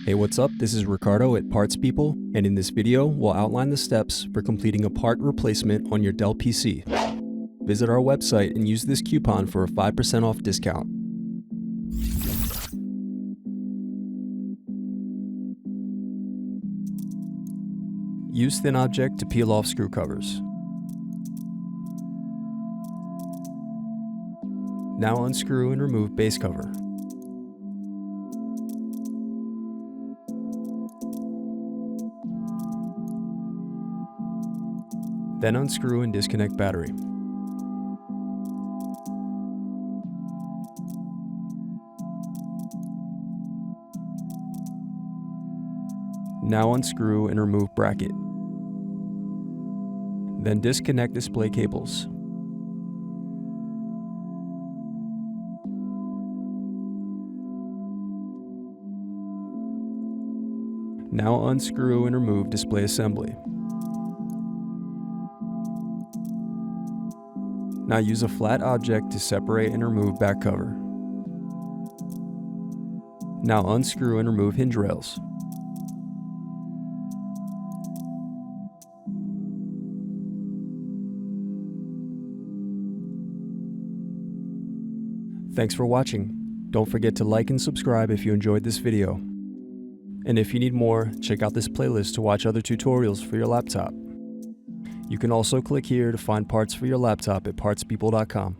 Hey, what's up? This is Ricardo at Parts People, and in this video, we'll outline the steps for completing a part replacement on your Dell PC. Visit our website and use this coupon for a 5% off discount. Use thin object to peel off screw covers. Now unscrew and remove base cover. Then unscrew and disconnect battery. Now unscrew and remove bracket. Then disconnect display cables. Now unscrew and remove display assembly. Now use a flat object to separate and remove back cover. Now unscrew and remove hinge rails. Thanks for watching. Don't forget to like and subscribe if you enjoyed this video. And if you need more, check out this playlist to watch other tutorials for your laptop. You can also click here to find parts for your laptop at partspeople.com.